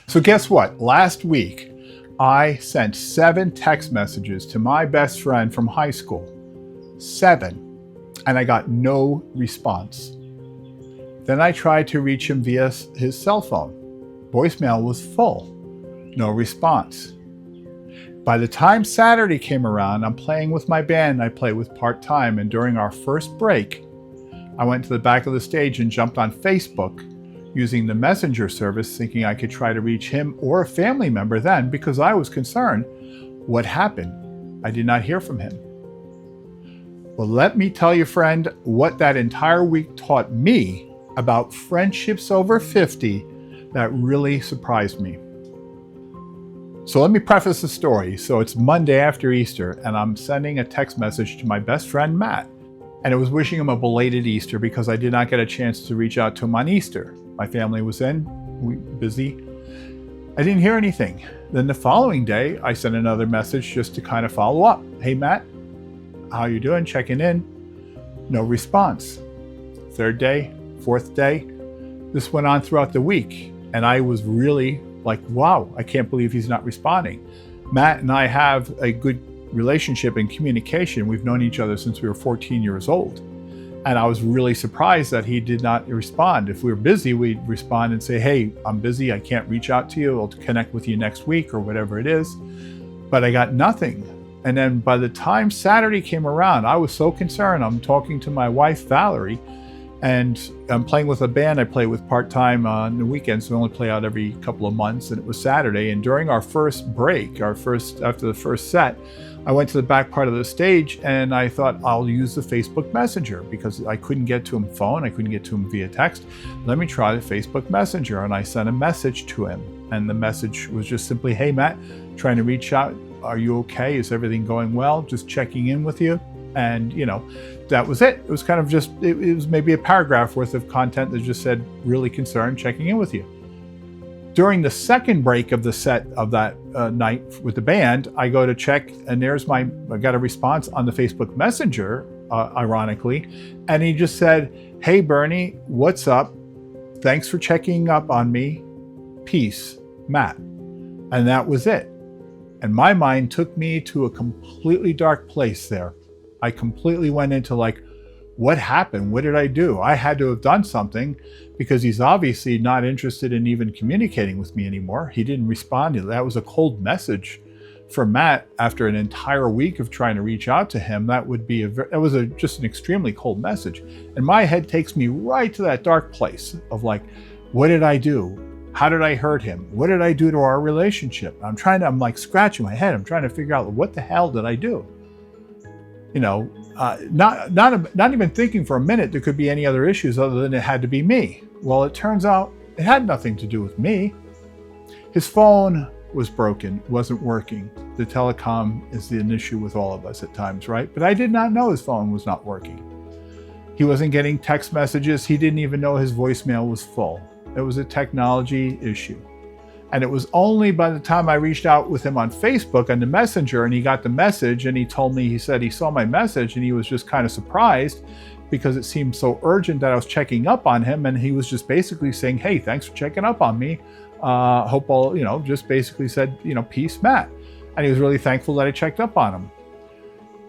So guess what? Last week, I sent 7 text messages to my best friend from high school. 7. And I got no response. Then I tried to reach him via his cell phone. Voicemail was full. No response. By the time Saturday came around, I'm playing with my band I play with part-time, and during our first break, I went to the back of the stage and jumped on Facebook using the messenger service, thinking I could try to reach him or a family member then, because I was concerned. What happened? I did not hear from him. Well, let me tell you, friend, what that entire week taught me about friendships over 50 that really surprised me. So let me preface the story. So it's Monday after Easter, and I'm sending a text message to my best friend, Matt. And it was wishing him a belated Easter because I did not get a chance to reach out to him on Easter. My family was busy. I didn't hear anything. Then the following day, I sent another message just to kind of follow up. Hey, Matt, how you doing? Checking in. No response. Third day, fourth day. This went on throughout the week. And I was really like, wow, I can't believe he's not responding. Matt and I have a good relationship and communication. We've known each other since we were 14 years old. And I was really surprised that he did not respond. If we were busy, we'd respond and say, hey, I'm busy. I can't reach out to you. I'll connect with you next week or whatever it is. But I got nothing. And then by the time Saturday came around, I was so concerned. I'm talking to my wife, Valerie, and I'm playing with a band I play with part-time on the weekends. We only play out every couple of months, and it was Saturday. And during our first break, after the first set, I went to the back part of the stage and I thought I'll use the Facebook Messenger because I couldn't get to him phone. I couldn't get to him via text. Let me try the Facebook Messenger. And I sent a message to him. And the message was just simply, hey, Matt, trying to reach out. Are you okay? Is everything going well? Just checking in with you. And, that was it. It was kind of just, it was maybe a paragraph worth of content that just said, really concerned, checking in with you. During the second break of the set of that night with the band, I go to check, and I got a response on the Facebook Messenger, ironically, and he just said, hey, Bernie, what's up? Thanks for checking up on me. Peace, Matt. And that was it. And my mind took me to a completely dark place there. I completely went into like, what happened? What did I do? I had to have done something because he's obviously not interested in even communicating with me anymore. He didn't respond to that. That was a cold message for Matt after an entire week of trying to reach out to him. That would be just an extremely cold message. And my head takes me right to that dark place of like, what did I do? How did I hurt him? What did I do to our relationship? I'm like scratching my head. I'm trying to figure out what the hell did I do? Not even thinking for a minute there could be any other issues other than it had to be me. Well, it turns out it had nothing to do with me. His phone was broken, wasn't working. The telecom is an issue with all of us at times, right? But I did not know his phone was not working. He wasn't getting text messages. He didn't even know his voicemail was full. It was a technology issue. And it was only by the time I reached out with him on Facebook on the Messenger and he got the message and he said he saw my message and he was just kind of surprised because it seemed so urgent that I was checking up on him. And he was just basically saying, hey, thanks for checking up on me. Hope all, just basically said, peace, Matt. And he was really thankful that I checked up on him.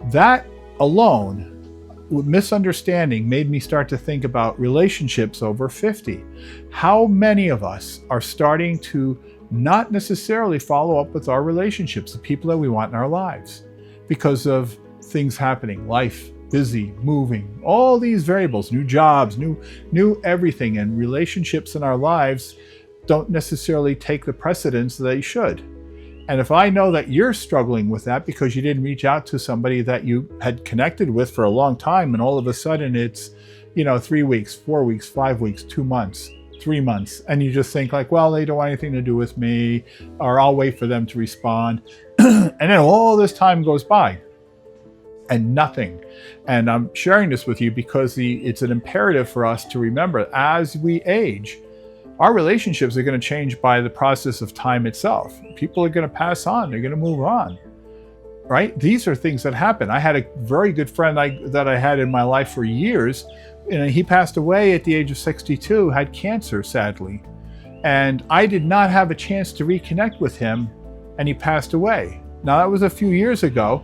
That alone, misunderstanding, made me start to think about relationships over 50. How many of us are starting to not necessarily follow up with our relationships, the people that we want in our lives, because of things happening, life, busy, moving, all these variables, new jobs, new everything, and relationships in our lives don't necessarily take the precedence they should. And if I know that you're struggling with that because you didn't reach out to somebody that you had connected with for a long time, and all of a sudden it's, 3 weeks, 4 weeks, 5 weeks, 2 months, 3 months, and you just think like, well, they don't want anything to do with me, or I'll wait for them to respond. And then all this time goes by and nothing. And I'm sharing this with you because it's an imperative for us to remember as we age, our relationships are going to change by the process of time itself. People are going to pass on. They're going to move on, right? These are things that happen. I had a very good friend that I had in my life for years. He passed away at the age of 62, had cancer, sadly. And I did not have a chance to reconnect with him, and he passed away. Now, that was a few years ago,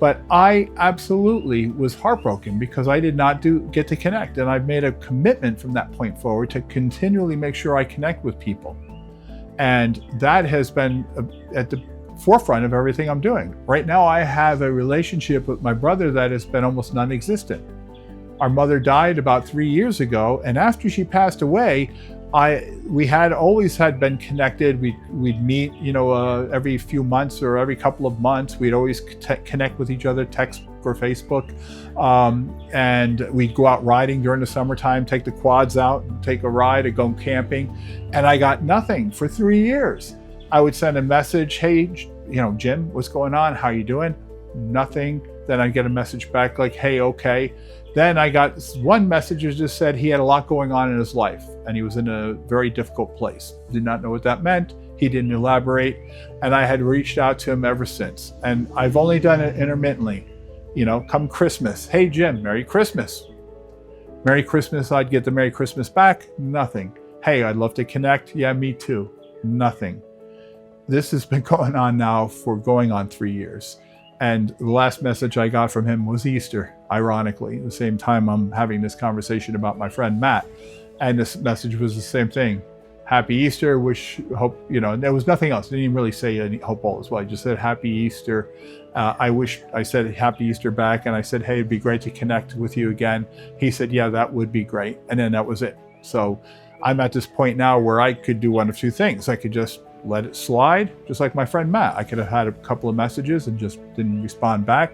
but I absolutely was heartbroken because I did not get to connect. And I've made a commitment from that point forward to continually make sure I connect with people. And that has been at the forefront of everything I'm doing. Right now, I have a relationship with my brother that has been almost non-existent. Our mother died about 3 years ago, and after she passed away, we had always been connected. We'd meet, every few months or every couple of months. We'd always connect with each other, text or Facebook, and we'd go out riding during the summertime, take the quads out, take a ride, or go camping. And I got nothing for 3 years. I would send a message, hey, Jim, what's going on? How you doing? Nothing. Then I'd get a message back like, hey, okay. Then I got one message that just said he had a lot going on in his life and he was in a very difficult place. Did not know what that meant. He didn't elaborate. And I had reached out to him ever since. And I've only done it intermittently. Come Christmas. Hey, Jim, Merry Christmas. Merry Christmas. I'd get the Merry Christmas back. Nothing. Hey, I'd love to connect. Yeah, me too. Nothing. This has been going on now for going on 3 years. And the last message I got from him was Easter, ironically, the same time I'm having this conversation about my friend Matt. And this message was the same thing. Happy Easter, hope, there was nothing else. I didn't even really say any hope all is well. I just said Happy Easter. I said Happy Easter back, and I said, hey, it'd be great to connect with you again. He said, yeah, that would be great. And then that was it. So I'm at this point now where I could do one of two things. I could just let it slide, just like my friend Matt. I could have had a couple of messages and just didn't respond back,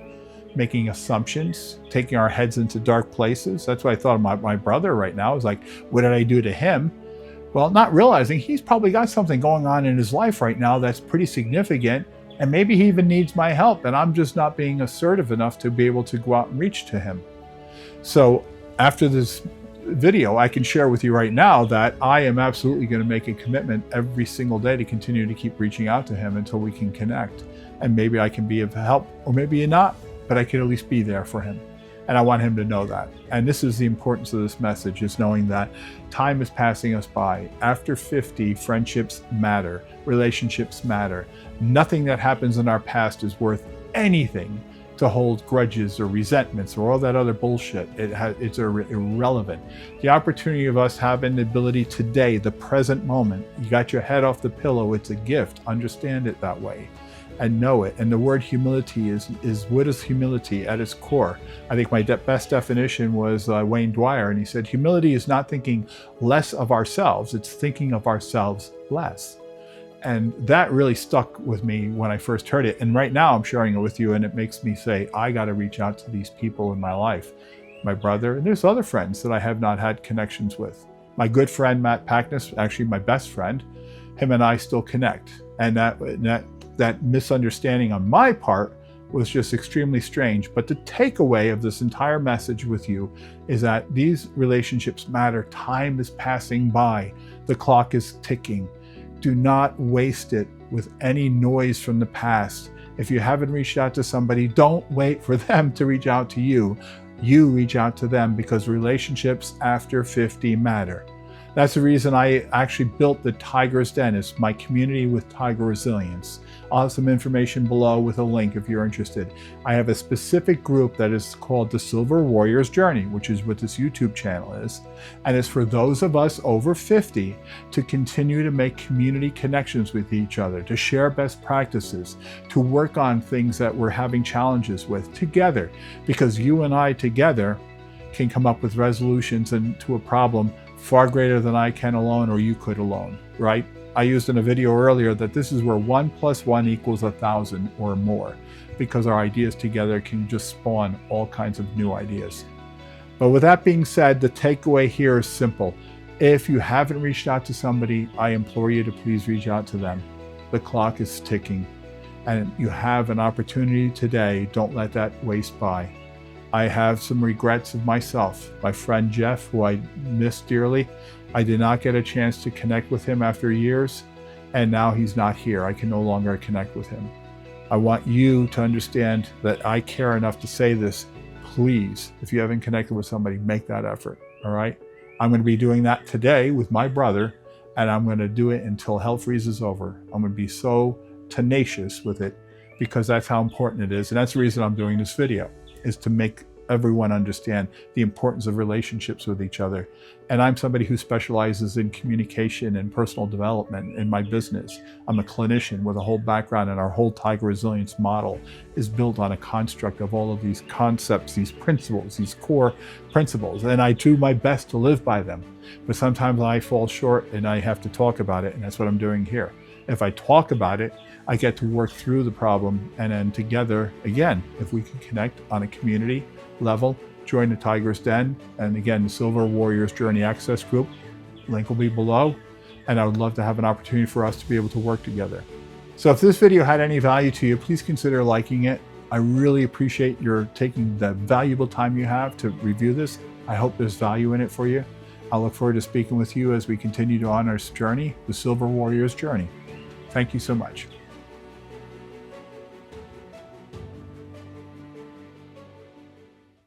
making assumptions, taking our heads into dark places. That's what I thought about my brother right now. Is like, what did I do to him? Well, not realizing he's probably got something going on in his life right now that's pretty significant, and maybe he even needs my help, and I'm just not being assertive enough to be able to go out and reach to him. So after this video, I can share with you right now that I am absolutely going to make a commitment every single day to continue to keep reaching out to him until we can connect. And maybe I can be of help, or maybe not, but I can at least be there for him. And I want him to know that. And this is the importance of this message, is knowing that time is passing us by. After 50, friendships matter, relationships matter. Nothing that happens in our past is worth anything to hold grudges or resentments or all that other bullshit. It's irrelevant. The opportunity of us having the ability today, the present moment, you got your head off the pillow, it's a gift. Understand it that way and know it. And the word humility is what is humility at its core? I think my best definition was Wayne Dwyer, and he said, humility is not thinking less of ourselves, it's thinking of ourselves less. And that really stuck with me when I first heard it. And right now I'm sharing it with you, and it makes me say, I got to reach out to these people in my life. My brother, and there's other friends that I have not had connections with. My good friend, Matt Packness, actually my best friend, him and I still connect. And that misunderstanding on my part was just extremely strange. But the takeaway of this entire message with you is that these relationships matter. Time is passing by. The clock is ticking. Do not waste it with any noise from the past. If you haven't reached out to somebody, don't wait for them to reach out to you. You reach out to them, because relationships after 50 matter. That's the reason I actually built the Tiger's Den. It's my community with Tiger Resilience. I'll have some information below with a link if you're interested. I have a specific group that is called the Silver Warrior's Journey, which is what this YouTube channel is. And it's for those of us over 50 to continue to make community connections with each other, to share best practices, to work on things that we're having challenges with together. Because you and I together can come up with resolutions to a problem far greater than I can alone, or you could alone, right? I used in a video earlier that this is where 1 + 1 = 1,000 or more, because our ideas together can just spawn all kinds of new ideas. But with that being said, the takeaway here is simple. If you haven't reached out to somebody, I implore you to please reach out to them. The clock is ticking, and you have an opportunity today. Don't let that waste by. I have some regrets of myself. My friend Jeff, who I miss dearly, I did not get a chance to connect with him after years, and now he's not here. I can no longer connect with him. I want you to understand that I care enough to say this. Please, if you haven't connected with somebody, make that effort, all right? I'm going to be doing that today with my brother, and I'm going to do it until hell freezes over. I'm going to be so tenacious with it because that's how important it is. And that's the reason I'm doing this video, is to make everyone understand the importance of relationships with each other. And I'm somebody who specializes in communication and personal development in my business. I'm a clinician with a whole background, and our whole Tiger Resilience model is built on a construct of all of these concepts, these principles, these core principles. And I do my best to live by them. But sometimes I fall short and I have to talk about it, and that's what I'm doing here. If I talk about it, I get to work through the problem, and then together, again, if we can connect on a community level, join the Tiger's Den, and again, the Silver Warriors Journey Access Group, link will be below, and I would love to have an opportunity for us to be able to work together. So if this video had any value to you, please consider liking it. I really appreciate your taking the valuable time you have to review this. I hope there's value in it for you. I look forward to speaking with you as we continue on our journey, the Silver Warriors Journey. Thank you so much.